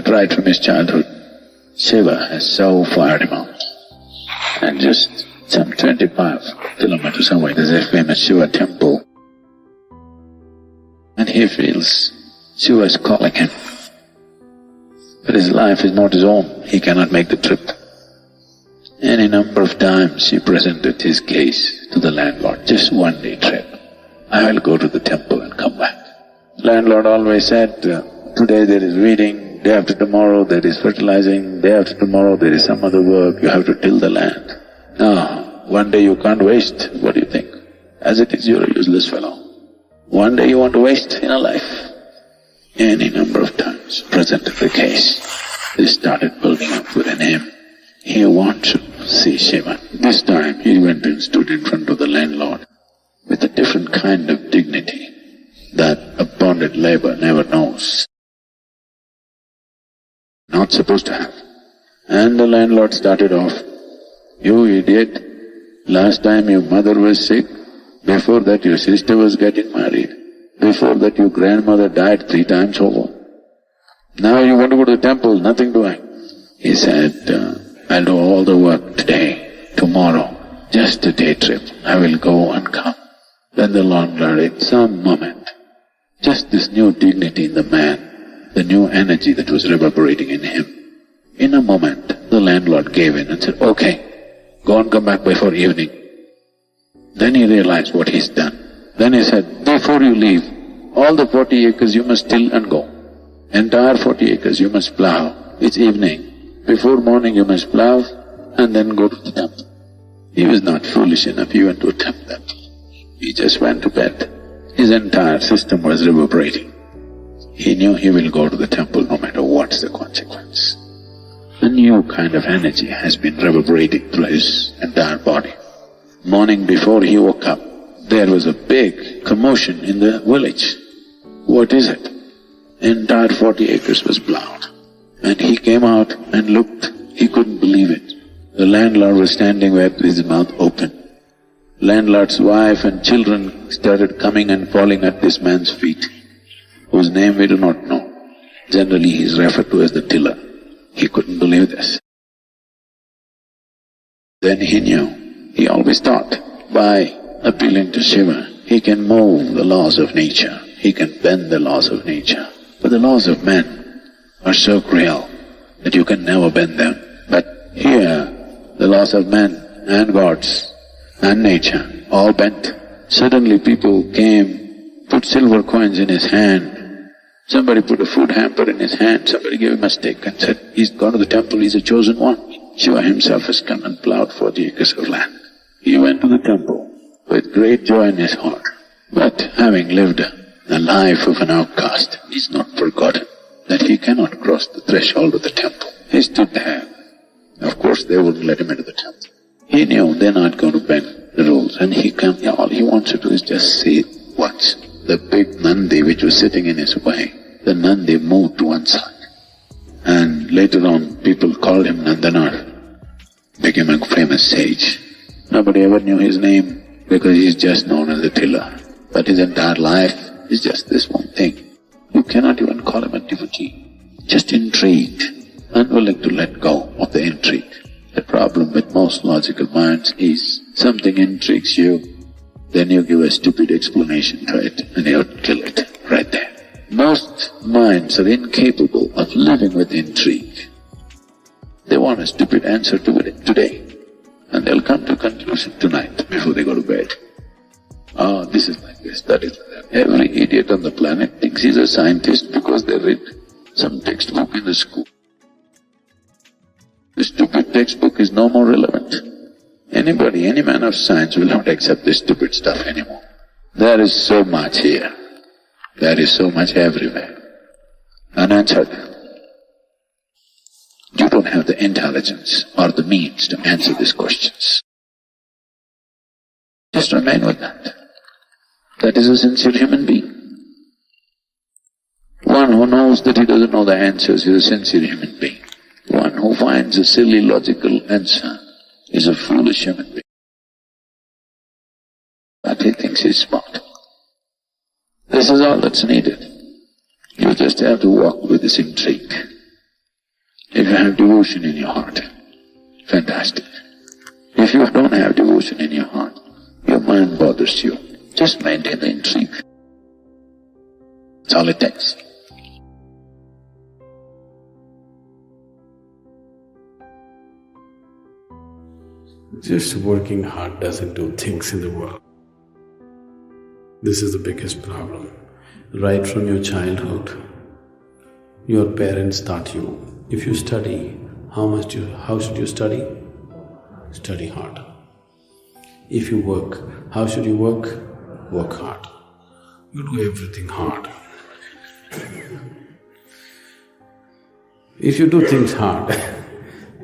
But right from his childhood, Shiva has so fired him up. And just some 25 kilometers away, there's a famous Shiva temple. And he feels Shiva is calling him. But his life is not his own, he cannot make the trip. Any number of times he presented his case to the landlord, just one day trip. I will go to the temple and come back. Landlord always said, today there is weeding, day after tomorrow there is fertilizing, day after tomorrow there is some other work, you have to till the land. Now, one day you can't waste, what do you think? As it is, you're a useless fellow. One day you want to waste in a life. Any number of times presented the case. This started building up within him. He wants to see Shiva. This time he went and stood in front of the landlord with a different kind of dignity that a bonded labor never knows. Not supposed to have. And the landlord started off, "You idiot, last time your mother was sick, before that your sister was getting married, before that your grandmother died 3 times over. Now you want to go to the temple, nothing doing." He said, "I'll do all the work today, tomorrow, just a day trip, I will go and come." Then the landlord, at some moment, just this new dignity in the man, the new energy that was reverberating in him, in a moment the landlord gave in and said, "Okay, go and come back before evening." Then he realized what he's done. Then he said, "Before you leave, all the 40 acres you must till and go. Entire 40 acres you must plow. It's evening. Before morning you must plow and then go to the temple." He was not foolish enough even to attempt that. He just went to bed. His entire system was reverberating. He knew he will go to the temple no matter what's the consequence. A new kind of energy has been reverberating through his entire body. Morning before he woke up, there was a big commotion in the village. What is it? Entire 40 acres was plowed. And he came out and looked, he couldn't believe it. The landlord was standing with his mouth open. Landlord's wife and children started coming and falling at this man's feet, whose name we do not know. Generally he is referred to as the tiller. He couldn't believe this. Then he knew, he always thought, by appealing to Shiva, he can move the laws of nature, he can bend the laws of nature. But the laws of men are so cruel that you can never bend them. But here, the laws of men and gods and nature all bent. Suddenly people came, put silver coins in his hand. Somebody put a food hamper in his hand, somebody gave him a stick and said, "He's gone to the temple, he's a chosen one." Shiva himself has come and plowed 40 acres of land. He went to the temple with great joy in his heart. But having lived the life of an outcast, he's not forgotten that he cannot cross the threshold of the temple. He stood there. Of course they wouldn't let him into the temple. He knew they're not going to bend the rules, and all he wants to do is just see what? The big Nandi which was sitting in his way, the Nandi moved to one side. And later on people called him Nandanath, became a famous sage. Nobody ever knew his name because he's just known as the tiller. But his entire life is just this one thing. You cannot even call him a devotee. Just intrigued, unwilling to let go of the intrigue. The problem with most logical minds is something intrigues you, then you give a stupid explanation to it and you kill it right there. Most minds are incapable of living with intrigue. They want a stupid answer to it today and they'll come to a conclusion tonight before they go to bed. Oh, this is like this, that is like that. Every idiot on the planet thinks he's a scientist because they read some textbook in the school. The stupid textbook is no more relevant. Anybody, any man of science will not accept this stupid stuff anymore. There is so much here. There is so much everywhere. Unanswered. You don't have the intelligence or the means to answer these questions. Just remain with that. That is a sincere human being. One who knows that he doesn't know the answers is a sincere human being. One who finds a silly logical answer is a foolish human being. But he thinks he's smart. This is all that's needed. You just have to walk with this intrigue. If you have devotion in your heart, fantastic. If you don't have devotion in your heart, your mind bothers you. Just maintain the intrigue. That's all it takes. Just working hard doesn't do things in the world. This is the biggest problem. Right from your childhood, your parents taught you, if you study, how should you study? Study hard. If you work, how should you work? Work hard. You do everything hard. If you do things hard,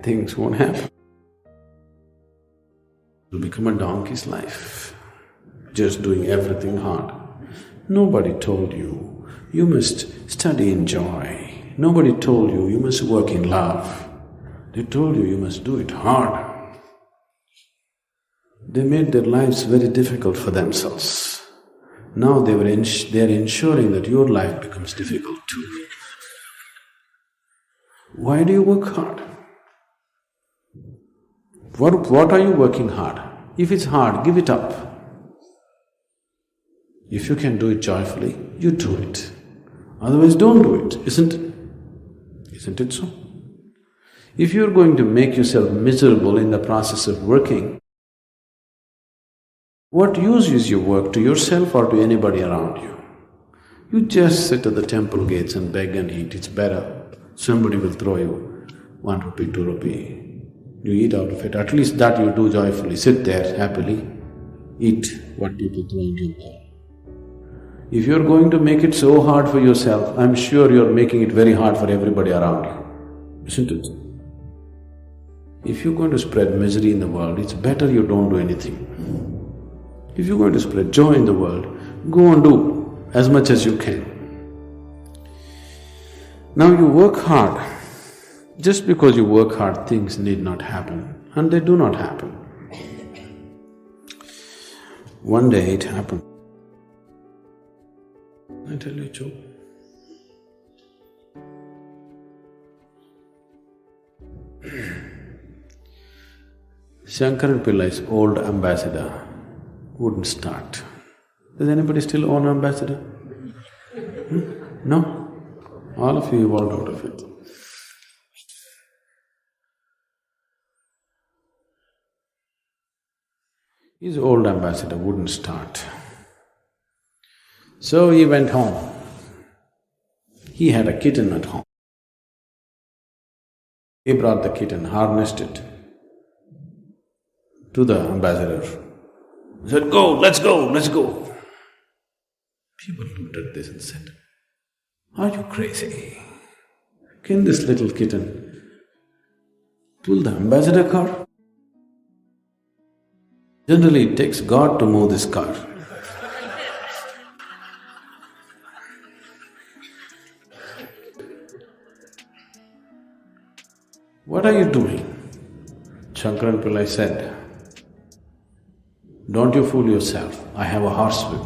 things won't happen. You'll become a donkey's life, just doing everything hard. Nobody told you, you must study in joy. Nobody told you, you must work in love. They told you, you must do it hard. They made their lives very difficult for themselves. Now they're ensuring that your life becomes difficult too. Why do you work hard? What are you working hard? If it's hard, give it up. If you can do it joyfully, you do it. Otherwise, don't do it, isn't it? Isn't it so? If you're going to make yourself miserable in the process of working, what use is your work to yourself or to anybody around you? You just sit at the temple gates and beg and eat, it's better. Somebody will throw you 1 rupee, 2 rupee. You eat out of it, at least that you do joyfully, sit there happily, eat what people throw in your bowl. If you're going to make it so hard for yourself, I'm sure you're making it very hard for everybody around you, isn't it? If you're going to spread misery in the world, it's better you don't do anything. If you're going to spread joy in the world, go and do as much as you can. Now you work hard. Just because you work hard, things need not happen, and they do not happen. One day it happened. I tell you a joke. Shankaran Pillai's old ambassador wouldn't start. Does anybody still own ambassador? No? All of you evolved out of it. His old ambassador wouldn't start. So he went home. He had a kitten at home. He brought the kitten, harnessed it to the ambassador. He said, "Go, let's go, let's go." People looked at this and said, "Are you crazy? Can this little kitten pull the ambassador car? Generally, it takes God to move this car." "What are you doing?" Shankaran Pillai said, "Don't you fool yourself, I have a horsewhip."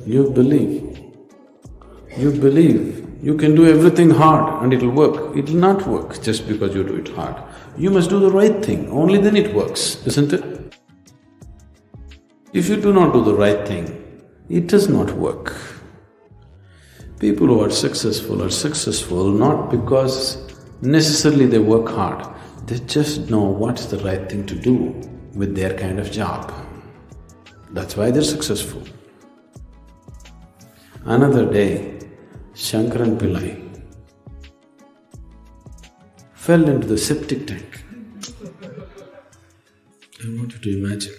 You believe you can do everything hard and it'll work. It'll not work just because you do it hard. You must do the right thing, only then it works, isn't it? If you do not do the right thing, it does not work. People who are successful not because necessarily they work hard, they just know what's the right thing to do with their kind of job. That's why they're successful. Another day, Shankaran Pillai fell into the septic tank. I want you to imagine.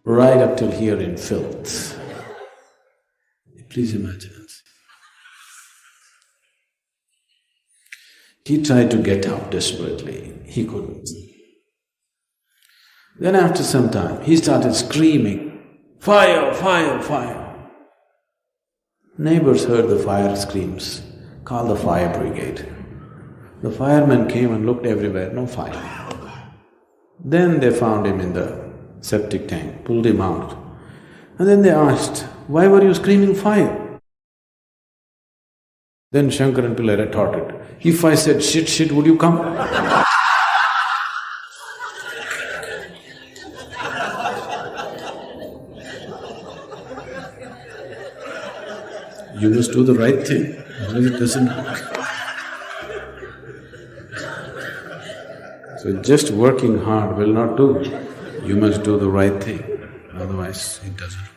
Right up till here in filth. Please imagine and see. He tried to get out desperately, he couldn't. Then after some time, he started screaming, "Fire, fire, fire!" Neighbors heard the fire screams, called the fire brigade. The firemen came and looked everywhere, no fire. Then they found him in the septic tank, pulled him out. And then they asked, why were you screaming fire? Then Shankaran Pillai retorted, if I said shit, shit, would you come? You must do the right thing, otherwise it doesn't work. So just working hard will not do. You must do the right thing, otherwise it doesn't work.